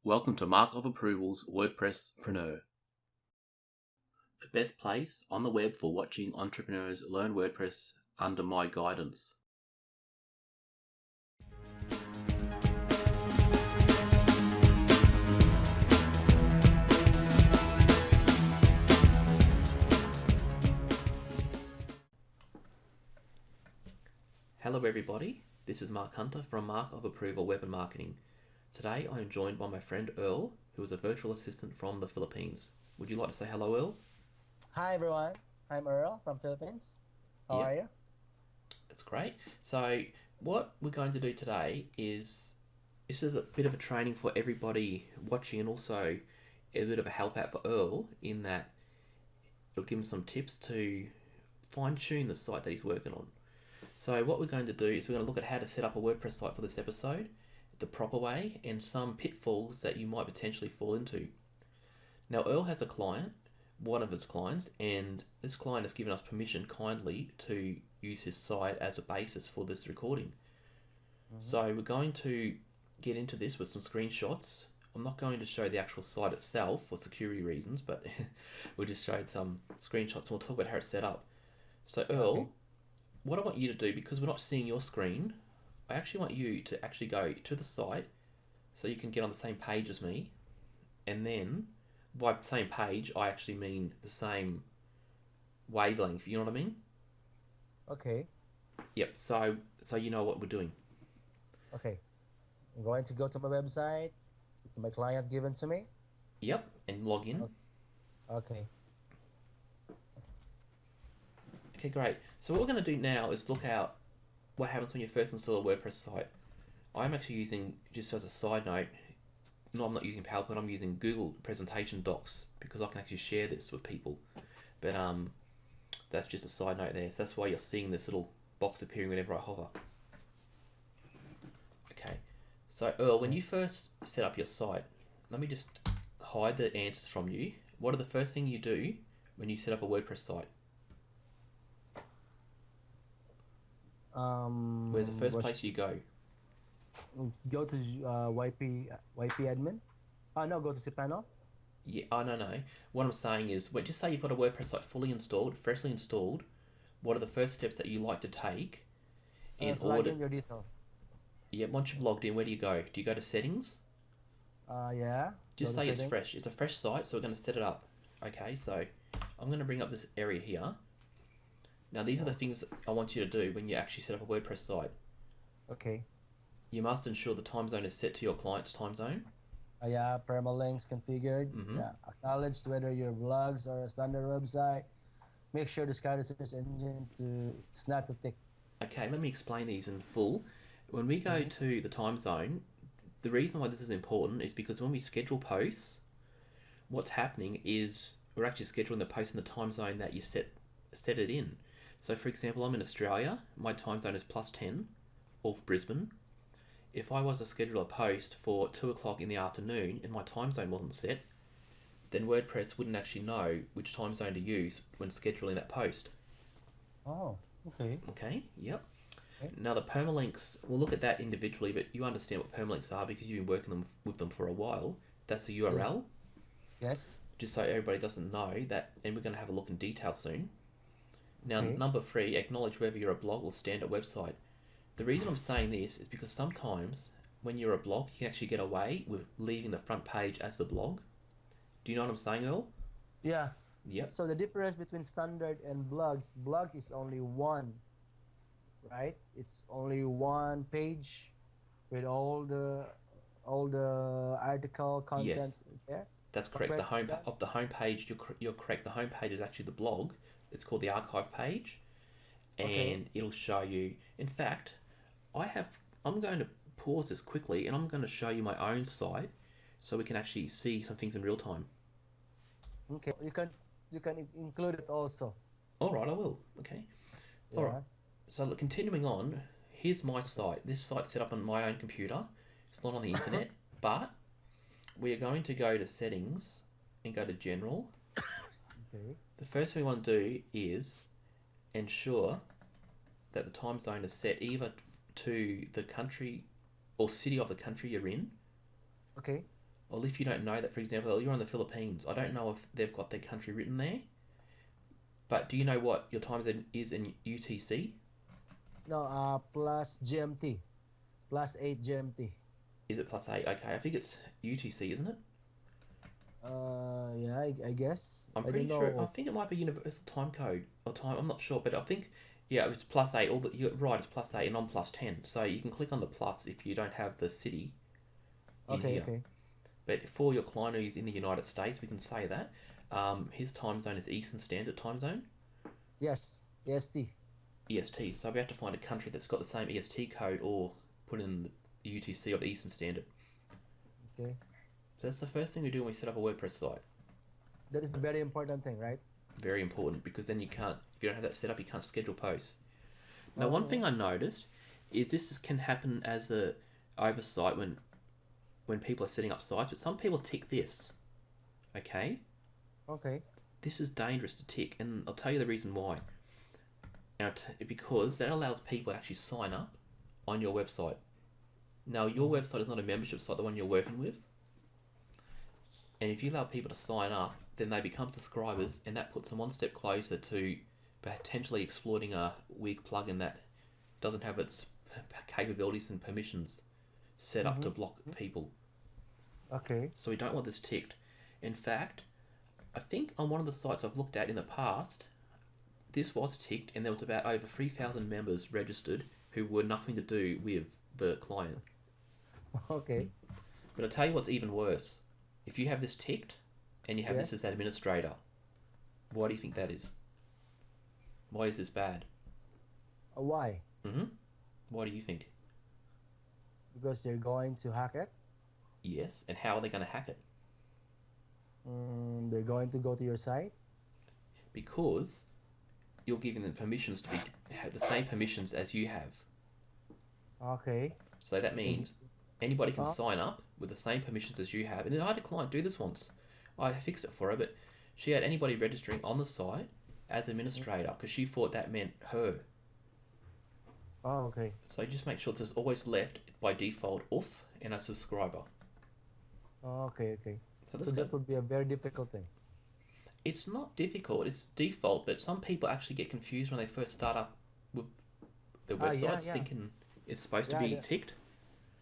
Welcome to Mark of Approval's WordPressPreneur, the best place on the web for watching entrepreneurs learn WordPress under my guidance. Hello everybody, this is Mark Hunter from Mark of Approval Web and Marketing. Today I am joined by my friend Earl, who is a virtual assistant from the Philippines. Would you like to say hello, Earl? Hi everyone, I'm Earl from Philippines. How are you? That's great. So what we're going to do today is, this is a bit of a training for everybody watching and also a bit of a help out for Earl in that it'll give him some tips to fine tune the site that he's working on. So what we're going to do is we're going to look at how to set up a WordPress site for this episode the proper way and some pitfalls that you might potentially fall into. Now Earl has a client, one of his clients, and this client has given us permission kindly to use his site as a basis for this recording. So we're going to get into this with some screenshots. I'm not going to show the actual site itself for security reasons, but we'll just show some screenshots and we'll talk about how it's set up. So Earl, what I want you to do, because we're not seeing your screen, I actually want you to actually go to the site so you can get on the same page as me. And then, by the same page, I actually mean the same wavelength, you know what I mean? Okay. Yep, so you know what we're doing. Okay. I'm going to go to my website, to my client given to me. Yep, and log in. Okay. Okay, great. So what we're going to do now is look out what happens when you first install a WordPress site. I'm actually using, just as a side note, no, I'm not using PowerPoint, I'm using Google presentation docs because I can actually share this with people. But that's just a side note there. So that's why you're seeing this little box appearing whenever I hover. Okay, so Earl, when you first set up your site, let me just hide the answers from you. What are the first thing you do when you set up a WordPress site? Where's the first place you go? Go to YP admin. No, go to cPanel. Yeah, no. What I'm saying is, just say you've got a WordPress site fully installed, freshly installed. What are the first steps that you like to take in order? Log in your details. Yeah, once you've logged in, where do you go? Do you go to settings? Yeah. Just say it's fresh. It's a fresh site, so we're going to set it up. Okay, so I'm going to bring up this area here. Now, these are the things I want you to do when you actually set up a WordPress site. Okay. You must ensure the time zone is set to your client's time zone. Yeah, permalinks configured. Yeah, acknowledge whether your blogs or a standard website. Make sure the Sky Research Engine it's not to tick. Okay, let me explain these in full. When we go to the time zone, the reason why this is important is because when we schedule posts, what's happening is we're actually scheduling the post in the time zone that you set it in. So for example, I'm in Australia, my time zone is +10 of Brisbane. If I was to schedule a post for 2 o'clock in the afternoon and my time zone wasn't set, then WordPress wouldn't actually know which time zone to use when scheduling that post. Oh, okay. Okay, yep. Okay. Now the permalinks, we'll look at that individually, but you understand what permalinks are because you've been working with them for a while. That's the URL. Yes. Just so everybody doesn't know that, and we're going to have a look in detail soon. Now, number 3, acknowledge whether you're a blog or standard website. The reason I'm saying this is because sometimes when you're a blog, you can actually get away with leaving the front page as the blog. Do you know what I'm saying, Earl? Yeah. Yep. So the difference between standard and blogs, blog is only one, right? It's only one page with all the article content there. That's correct. The home page, you're correct. The home page is actually the blog. It's called the archive page, and it'll show you. In fact, I'm going to pause this quickly, and I'm going to show you my own site, so we can actually see some things in real time. Okay, you can include it also. All right, I will. Okay. Yeah. All right. So continuing on, here's my site. This site's set up on my own computer. It's not on the internet, but we are going to go to settings and go to general. Okay. The first thing we want to do is ensure that the time zone is set either to the country or city of the country you're in. Okay. Or if you don't know that, for example, you're on the Philippines, I don't know if they've got their country written there, but do you know what your time zone is in UTC? No, plus GMT, plus 8 GMT. Is it +8? Okay, I think it's UTC, isn't it? Yeah, I guess. I'm I don't pretty sure. I know. think it might be universal time code or time. I'm not sure, but I think yeah, it's +8. You're right, it's +8, and I'm +10. So you can click on the plus if you don't have the city in Okay, here. okay. But for your client who's in the United States, we can say that his time zone is Eastern Standard Time Zone, Yes, EST. EST. So we have to find a country that's got the same EST code or put in the UTC of the Eastern Standard. Okay. So that's the first thing we do when we set up a WordPress site. That is a very important thing, right? Very important, because then you can't, if you don't have that set up, you can't schedule posts. Now, one thing I noticed is this can happen as a oversight when people are setting up sites, but some people tick this. Okay? Okay. This is dangerous to tick, and I'll tell you the reason why. Now, because that allows people to actually sign up on your website. Now, your website is not a membership site, the one you're working with. And if you allow people to sign up, then they become subscribers, and that puts them one step closer to potentially exploiting a weak plugin that doesn't have its capabilities and permissions set up to block people. Okay. So we don't want this ticked. In fact, I think on one of the sites I've looked at in the past, this was ticked, and there was about over 3,000 members registered who were nothing to do with the client. Okay. But I'll tell you what's even worse. If you have this ticked, and you have this as administrator, why do you think that is? Why is this bad? Why? Why do you think? Because they're going to hack it. Yes, and how are they going to hack it? They're going to go to your site. Because you're giving them permissions to have the same permissions as you have. Okay. So that means anybody can sign up with the same permissions as you have. And I had a client do this once. I fixed it for her, but she had anybody registering on the site as administrator because she thought that meant her. Oh, okay. So just make sure there's always left by default off and a subscriber. Oh, okay, okay. So that would be a very difficult thing. It's not difficult, it's default, but some people actually get confused when they first start up with their websites thinking it's supposed to be ticked.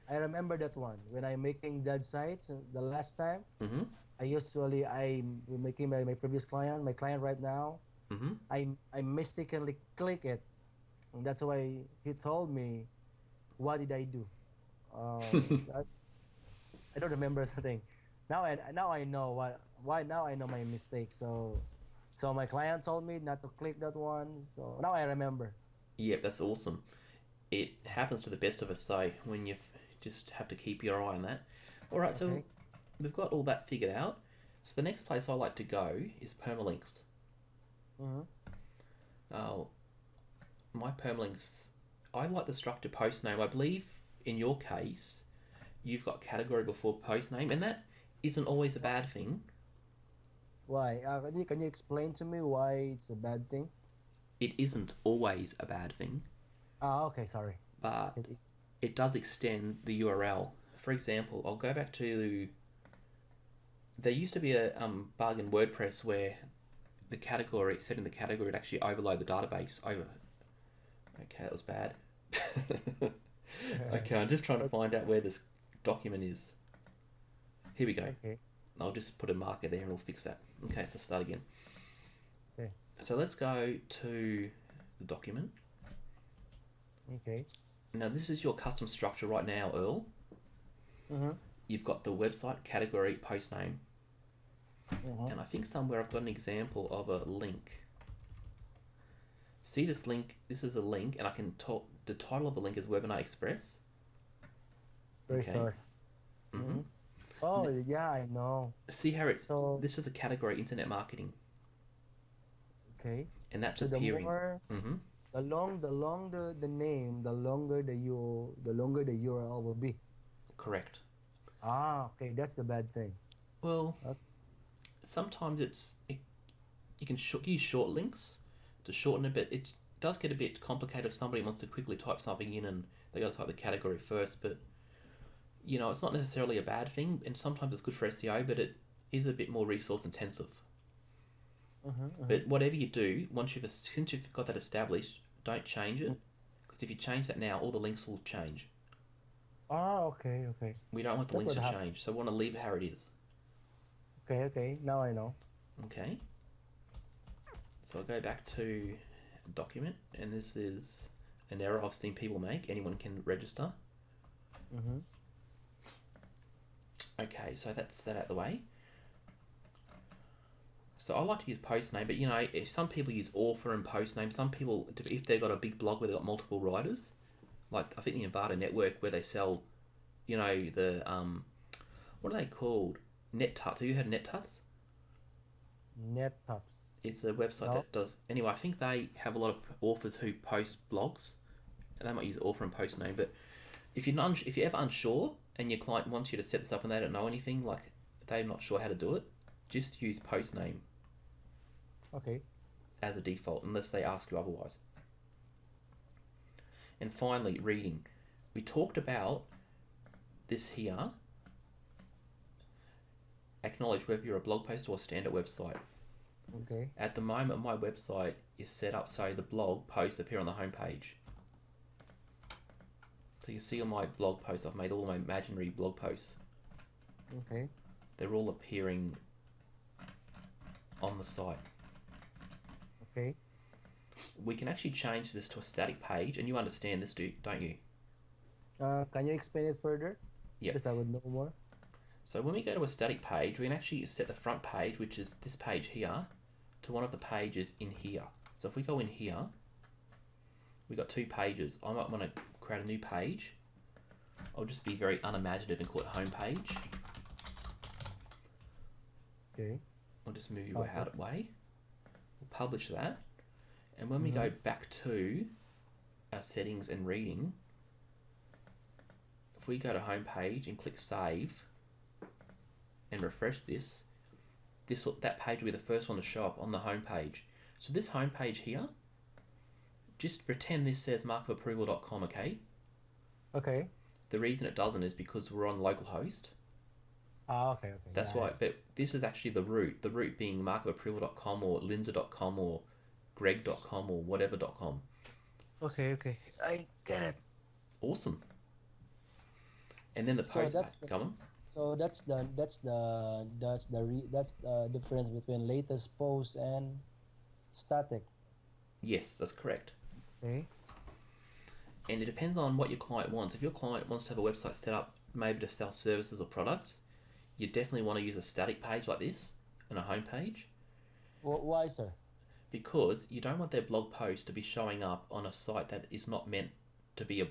I remember that one. When I'm making that site the last time, I'm making my previous client, my client right now, I mistakenly click it. And that's why he told me, what did I do? I don't remember something. Now I know now I know my mistake. So my client told me not to click that one. So now I remember. Yep, that's awesome. It happens to the best of us, so when you just have to keep your eye on that. Alright, so we've got all that figured out. So the next place I like to go is permalinks. Now, my permalinks, I like the structured post name. I believe in your case, you've got category before post name, and that isn't always a bad thing. Why? Can you explain to me why it's a bad thing? It isn't always a bad thing. Okay, sorry. But it does extend the URL. For example, I'll go back to... There used to be a bug in WordPress where the category, setting the category would actually overload the database. Okay, that was bad. Okay, I'm just trying to find out where this document is. Here we go. Okay. I'll just put a marker there and we'll fix that. Okay, so start again. Okay. So let's go to the document. Okay. Now this is your custom structure right now, Earl. You've got the website, category, post name. And I think somewhere I've got an example of a link. See this link? This is a link, and I can talk. The title of the link is Webinar Express. Resource. Oh, yeah, I know. See how it's... So, this is a category, internet marketing. Okay. And that's appearing. The longer the name, the longer the URL will be. Correct. Okay, that's the bad thing. Well, sometimes you can use short links to shorten a bit. It does get a bit complicated if somebody wants to quickly type something in and they got to type the category first. But you know, it's not necessarily a bad thing, and sometimes it's good for SEO, but it is a bit more resource intensive. But whatever you do, since you've got that established, don't change it, because if you change that now, all the links will change. Ah, okay, okay. We don't want the links to change, so we want to leave it how it is. Okay, okay. Now I know. Okay. So I'll go back to document, and this is an error I've seen people make. Anyone can register. Okay, so that's that out of the way. So I like to use post name, but you know, if some people use author and post name. Some people, if they've got a big blog where they've got multiple writers, like I think the Invada Network, where they sell, you know, the what are they called? NetTuts. Have you heard of NetTuts? NetTuts. It's a website that does. Anyway, I think they have a lot of authors who post blogs, and they might use author and post name. But if you're ever unsure and your client wants you to set this up and they don't know anything, like they're not sure how to do it, just use post name. Okay. As a default, unless they ask you otherwise. And finally, reading. We talked about this here. Acknowledge whether you're a blog post or a standard website. Okay. At the moment, my website is set up so the blog posts appear on the homepage. So you see on my blog posts, I've made all my imaginary blog posts. Okay. They're all appearing on the site. Okay. We can actually change this to a static page, and you understand this, don't you? Can you explain it further? Yeah. Because I would know more. So when we go to a static page, we can actually set the front page, which is this page here, to one of the pages in here. So if we go in here, we've got 2 pages. I might want to create a new page. I'll just be very unimaginative and call it home page. Okay. I'll just move you out of the way. We'll publish that. And when we go back to our settings and reading, if we go to home page and click save and refresh this, that page will be the first one to show up on the home page. So this home page here, just pretend this says markofapproval.com, okay? Okay. The reason it doesn't is because we're on localhost. Okay, okay. That's why, but this is actually the root being markofapproval.com or linda.com or greg.com or whatever.com. Okay, okay. I get it. Awesome. And then the post come on. So that's the difference between latest post and static. Yes, that's correct. Okay. And it depends on what your client wants. If your client wants to have a website set up maybe to sell services or products, you definitely want to use a static page like this and a home page. Why, sir? Because you don't want their blog post to be showing up on a site that is not meant to be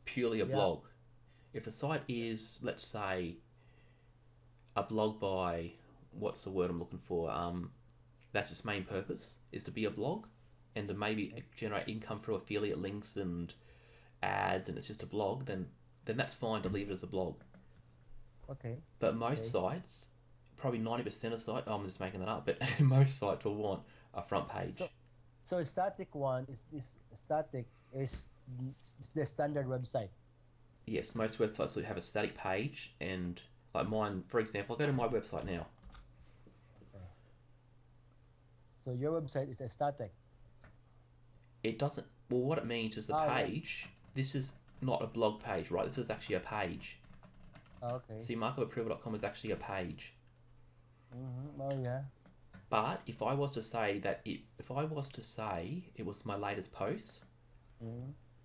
purely a blog. If the site is, let's say, a blog by, what's the word I'm looking for? That's its main purpose, is to be a blog and to maybe generate income through affiliate links and ads, and it's just a blog, then that's fine to leave it as a blog. Okay. But most sites, probably 90% of sites, I'm just making that up, but most sites will want a front page. So a static one is the standard website. Yes, most websites will have a static page, and like mine, for example, I'll go to my website now. Okay. So your website is a static. It doesn't, well, what it means is the page, this is not a blog page, right? This is actually a page. Okay. See, markofapproval.com is actually a page. Oh yeah. But if I was to say it was my latest post,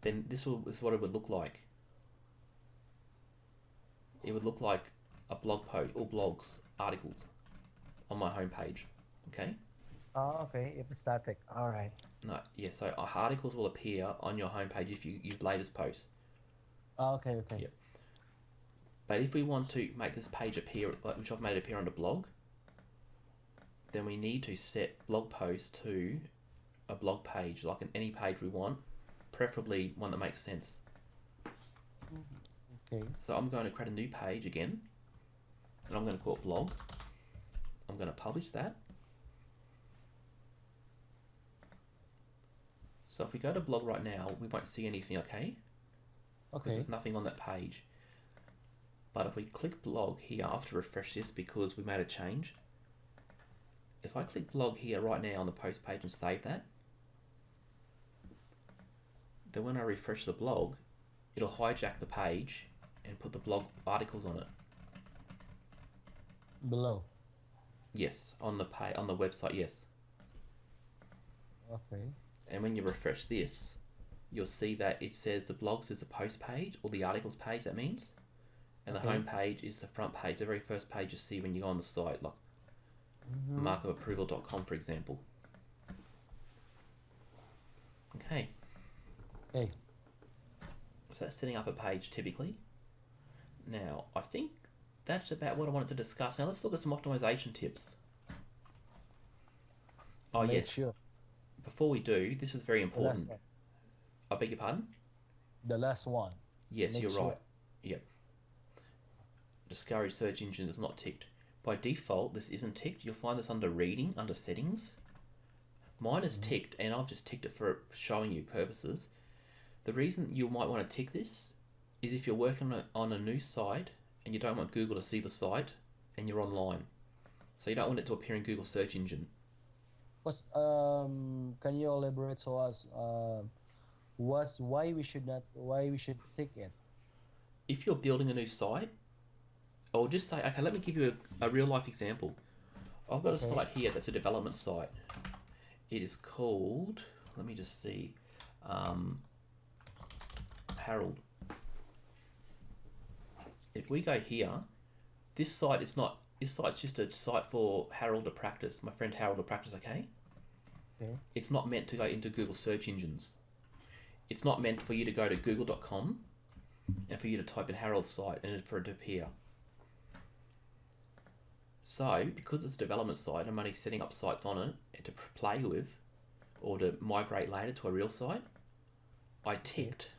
then this is what it would look like. It would look like a blog post or blogs, articles on my homepage. Okay? Oh, okay. If it's static. All right. No, yeah, so articles will appear on your homepage if you use latest posts. Oh, okay, okay. Yep. But if we want to make this page appear, which I've made it appear on the blog, then we need to set blog post to a blog page, like any page we want, preferably one that makes sense. Okay. So I'm going to create a new page again, and I'm going to call it blog. I'm going to publish that. So if we go to blog right now, we won't see anything, okay? Okay. Because there's nothing on that page. But if we click blog here, I have to refresh this because we made a change. If I click blog here right now on the post page and save that, then when I refresh the blog, it'll hijack the page and put the blog articles on it. Below. Yes, on the website, yes. Okay. And when you refresh this, you'll see that it says the blogs is the post page, or the articles page, that means. And the home page is the front page, the very first page you see when you go on the site, like markupapproval.com, for example. Okay. Okay. So that's setting up a page typically. Now, I think that's about what I wanted to discuss. Now let's look at some optimization tips. Oh, Make yes. sure. Before we do, this is very important. I beg your pardon? The last one. Yes, Make you're sure. right. Yep. Discourage search engine is not ticked. By default, this isn't ticked. You'll find this under reading, under settings. Mine is ticked, and I've just ticked it for showing you purposes. The reason you might want to tick this is if you're working on a new site and you don't want Google to see the site and you're online. So you don't want it to appear in Google search engine. What's can you elaborate to us why we should tick it? If you're building a new site, I'll just say, okay, let me give you a real life example. I've got a site here that's a development site. It is called, let me just see, Harold. If we go here, this site's just a site for Harold to practice, my friend Harold to practice, okay? Okay. It's not meant to go into Google search engines. It's not meant for you to go to google.com and for you to type in Harold's site and for it to appear. So, because it's a development site, I'm only setting up sites on it to play with or to migrate later to a real site. I ticked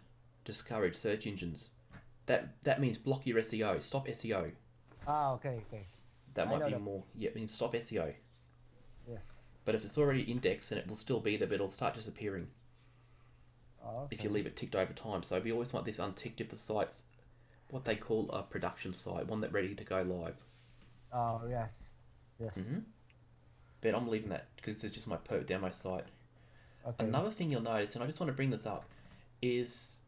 discourage search engines. That means block your SEO, stop SEO. Ah, okay. That might be more, yeah, it means stop SEO. Yes. But if it's already indexed, then it will still be there, but it'll start disappearing if you leave it ticked over time. So we always want this unticked if the site's what they call a production site, one that's ready to go live. Oh, yes. But I'm leaving that because this is just my demo site. Okay. Another thing you'll notice, and I just want to bring this up, is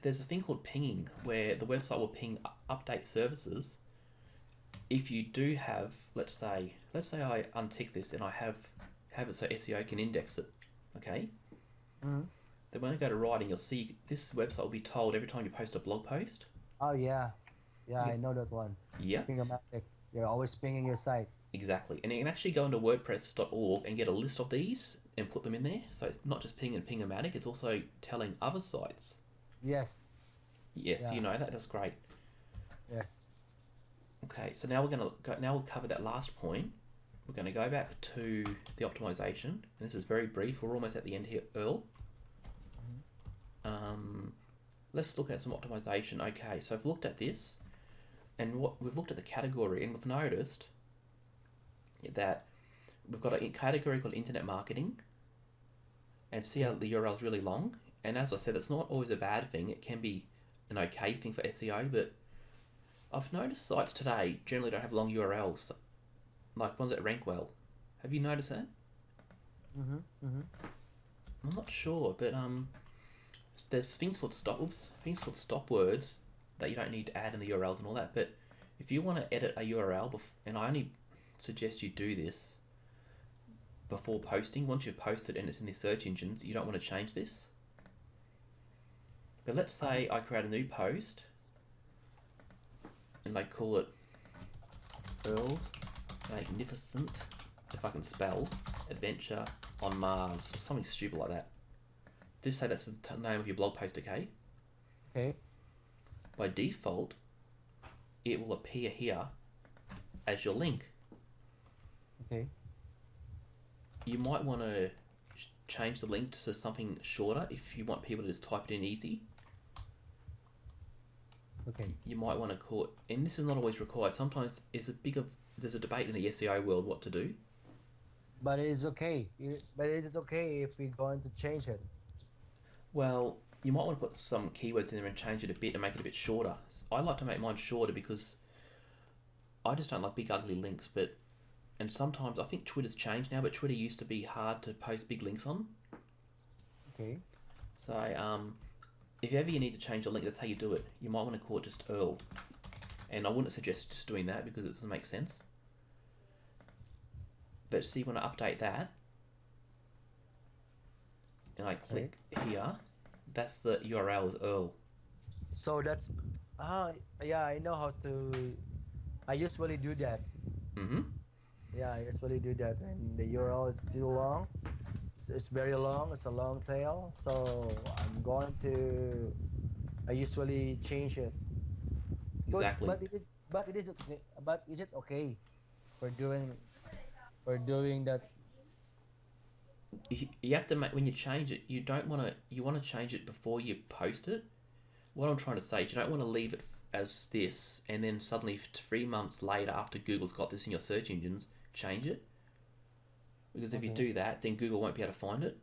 there's a thing called pinging where the website will ping update services. If you do have, let's say I untick this and I have it so SEO can index it, okay? Then when I go to writing, you'll see this website will be told every time you post a blog post. Oh, yeah. Yeah, I know that one. Yeah. Ping-o-matic. You're always pinging your site. Exactly. And you can actually go into WordPress.org and get a list of these and put them in there. So it's not just ping and ping-o-matic, it's also telling other sites. Yes. Yes, Yeah. you know that. That's great. Yes. Okay, so now we'll cover that last point. We're going to go back to the optimization. And this is very brief. We're almost at the end here, Earl. Let's look at some optimization. Okay, so I've looked at this, and we've looked at the category, and we've noticed that we've got a category called internet marketing, and see how the URL is really long. And as I said, it's not always a bad thing. It can be an okay thing for SEO, but I've noticed sites today generally don't have long URLs, like ones that rank well. Have you noticed that? I'm not sure, but there's things called stop words that you don't need to add in the URLs and all that. But if you want to edit a URL, and I only suggest you do this before posting. Once you've posted and it's in the search engines, you don't want to change this. But let's say I create a new post and I call it Earl's Magnificent, if I can spell, Adventure on Mars, or something stupid like that. Just say that's the name of your blog post, okay? Okay. By default, it will appear here as your link. Okay. You might want to change the link to something shorter if you want people to just type it in easy. Okay. You might want to call it, and this is not always required. Sometimes there's a debate in the SEO world what to do. But it is okay. But it is okay if we're going to change it. Well, you might want to put some keywords in there and change it a bit and make it a bit shorter. I like to make mine shorter because I just don't like big ugly links. And sometimes I think Twitter's changed now, but Twitter used to be hard to post big links on. Okay. So if ever you need to change a link, that's how you do it. You might want to call it just Earl, and I wouldn't suggest just doing that because it doesn't make sense. But see, when I update that and I click here, that's the URL is Earl. So that's yeah, I know how to. I usually do that. Yeah, I usually do that, and the URL is too long. It's very long. It's a long tail. So I'm going to. I usually change it. Exactly. But it is okay. But is it okay for doing that? You have to make, when you change it, you want to change it before you post it. What I'm trying to say is you don't want to leave it as this and then suddenly 3 months later, after Google's got this in your search engines, change it. Because if you do that, then Google won't be able to find it.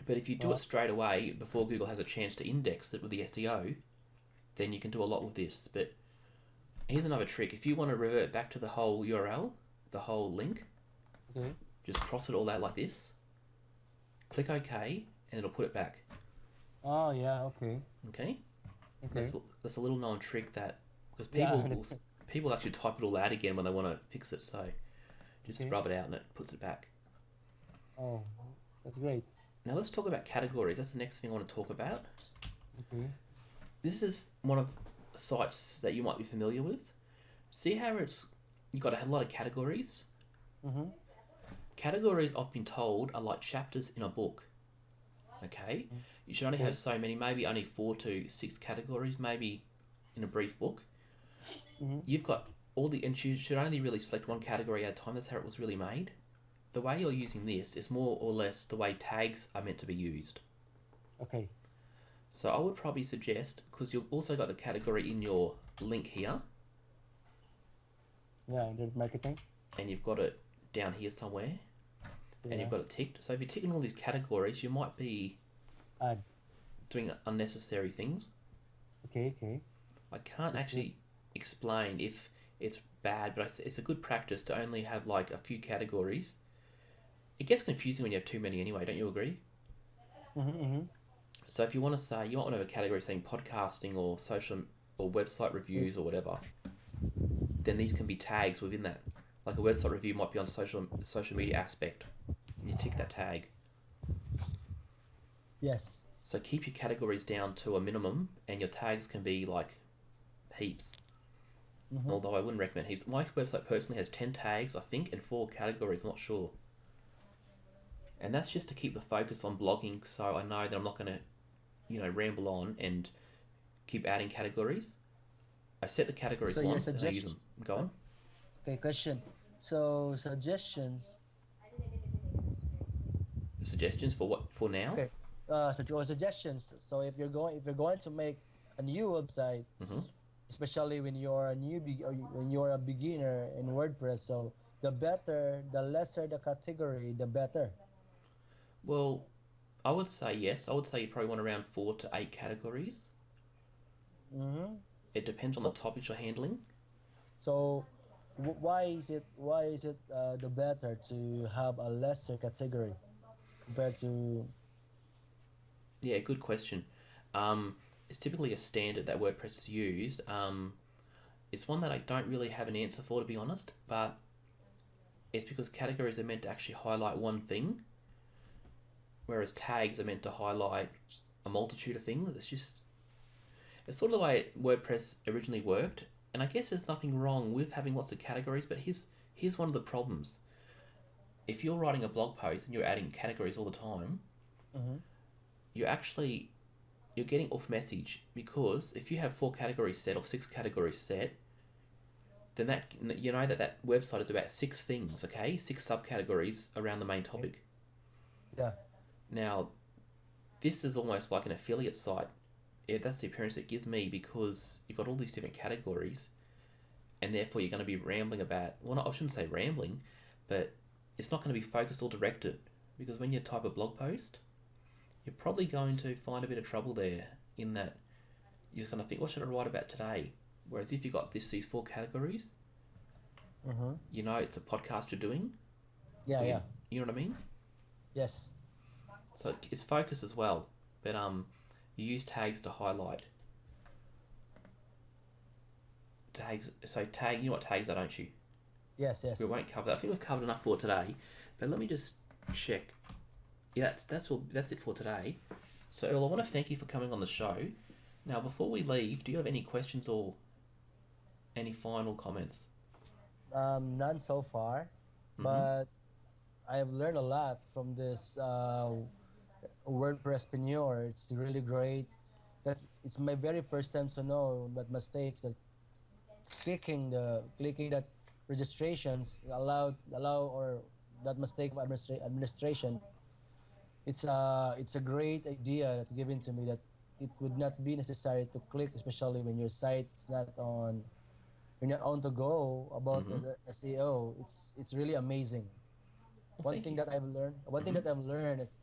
But if you do it straight away before Google has a chance to index it with the SEO, then you can do a lot with this. But here's another trick. If you want to revert back to the whole URL, the whole link, just cross it all out like this, click OK, and it'll put it back. Oh, yeah, okay. Okay? Okay. That's a little known trick that, because people actually type it all out again when they want to fix it, so just rub it out and it puts it back. Oh, that's great. Now let's talk about categories. That's the next thing I want to talk about. Okay. This is one of sites that you might be familiar with. See how you've got a lot of categories? Categories, I've been told, are like chapters in a book. Okay? You should only have so many, maybe only 4 to 6 categories, maybe in a brief book. You've got and you should only really select one category at a time. That's how it was really made. The way you're using this is more or less the way tags are meant to be used. Okay. So I would probably suggest, because you've also got the category in your link here. Yeah, internet marketing. And you've got it down here somewhere. Yeah. And you've got it ticked. So if you're ticking all these categories, you might be doing unnecessary things. Okay. I can't actually explain if it's bad, but it's a good practice to only have like a few categories. It gets confusing when you have too many anyway, don't you agree? So if you want to say, you might want to have a category saying podcasting or social or website reviews or whatever, then these can be tags within that. Like a website review might be on social media aspect, and you tick that tag. Yes. So keep your categories down to a minimum, and your tags can be like heaps. Although I wouldn't recommend heaps. My website personally has 10 tags, I think, and 4 categories, I'm not sure. And that's just to keep the focus on blogging, so I know that I'm not going to, ramble on and keep adding categories. I set the categories once and I use them. Go on. Okay, question. So suggestions. Suggestions for what? For now? Okay. Suggestions. So if you're going to make a new website, especially when you're a beginner in WordPress, so the lesser the category, the better. Well, I would say yes. I would say you probably want around 4 to 8 categories. It depends on the topics you're handling. So, why is it the better to have a lesser category compared to? Yeah, good question. It's typically a standard that WordPress has used. It's one that I don't really have an answer for, to be honest, but it's because categories are meant to actually highlight one thing, whereas tags are meant to highlight a multitude of things. It's sort of the way WordPress originally worked, and I guess there's nothing wrong with having lots of categories, but here's one of the problems. If you're writing a blog post and you're adding categories all the time, you're getting off message, because if you have 4 categories set or 6 categories set, then that website is about 6 things, okay? 6 subcategories around the main topic. Yeah. Now, this is almost like an affiliate site. Yeah, that's the appearance it gives me, because you've got all these different categories, and therefore you're going to be rambling about, I shouldn't say rambling, but it's not going to be focused or directed, because when you type a blog post, you're probably going to find a bit of trouble there in that you're just going to think, what should I write about today? Whereas if you got these 4 categories, you know it's a podcast you're doing. Yeah, yeah. You know what I mean? Yes. So it's focus as well, but you use tags to highlight. Tags. So tag. You know what tags are, don't you? Yes, yes. We won't cover that. I think we've covered enough for today, but let me just check. Yeah, that's all. That's it for today. So Earl, I want to thank you for coming on the show. Now, before we leave, do you have any questions or any final comments? None so far, but I have learned a lot from this WordPressPreneur. It's really great. It's my very first time to know that mistakes that clicking that registrations allow or that mistake of administration. It's a great idea that's given to me that it would not be necessary to click, especially when your site's not on you're not on to go about as a SEO. It's really amazing. Well, One thing that I've learned one thing that I've learned is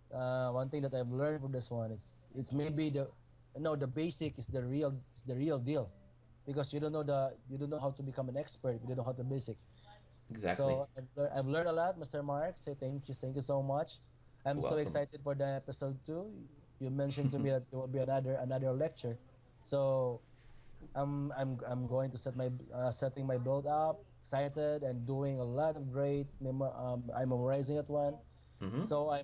one thing that I've learned from this one is it's maybe the basic is the real deal, because you don't know how to become an expert, you don't know how to basic. Exactly. So I've learned a lot, Mr. Mark. So thank you so much. I'm so Welcome. excited for the episode 2. You mentioned to me that there will be another lecture, so I'm going to setting my build up, excited and doing a lot of great. I'm memorizing that one. So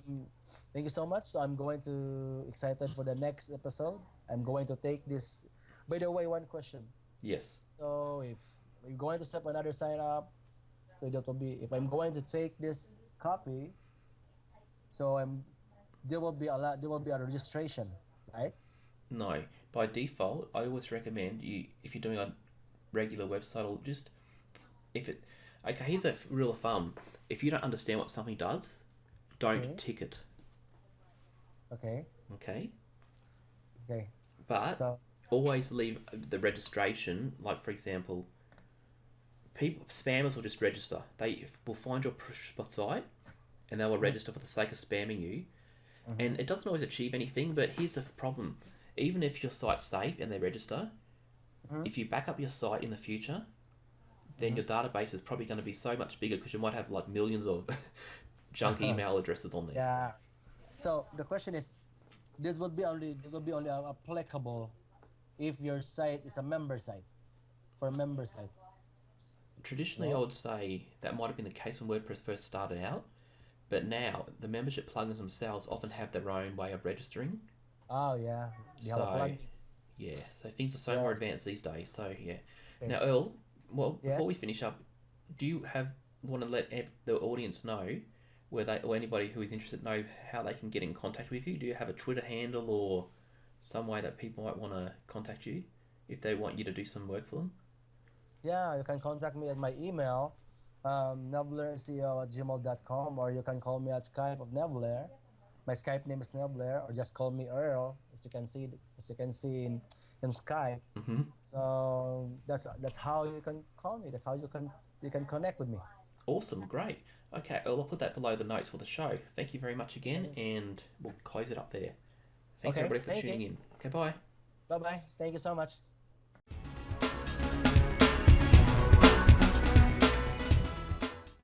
thank you so much. So I'm going to excited for the next episode. I'm going to take this. By the way, one question. Yes. So if we're going to set another sign up, so that will be if I'm going to take this copy. So there will be a registration, right? No. By default, I always recommend you if you're doing a regular website or just if it. Okay, here's a rule of thumb: if you don't understand what something does, don't tick it. Okay. Okay. Okay. But So always leave the registration. Like for example, people spammers will just register. They will find your site and they will register for the sake of spamming you. And it doesn't always achieve anything. But here's the problem: even if your site's safe and they register, if you back up your site in the future, then your database is probably going to be so much bigger because you might have like millions of junk email addresses on there. yeah. So the question is, this will be only applicable if your site is a member site, for a member site. Traditionally, I would say that might have been the case when WordPress first started out, but now the membership plugins themselves often have their own way of registering. Oh yeah. You have a So, plugin. yeah, so things are so Yeah. more advanced these days. So, yeah. Okay. Now, Earl, well, before we Yes. finish up, do you want to let the audience know where they or anybody who is interested know how they can get in contact with you? Do you have a Twitter handle or some way that people might want to contact you if they want you to do some work for them? Yeah, you can contact me at my email, neblerceo@gmail.com, or you can call me at Skype of Nebler. My Skype name is Nebler, or just call me Earl, as you can see in Skype. So that's how you can call me. That's how you can connect with me. Awesome, great. Okay, Earl, I'll put that below the notes for the show. Thank you very much again, and we'll close it up there. Thanks Okay, everybody for thank tuning you. in. Okay, bye. Bye bye. Thank you so much.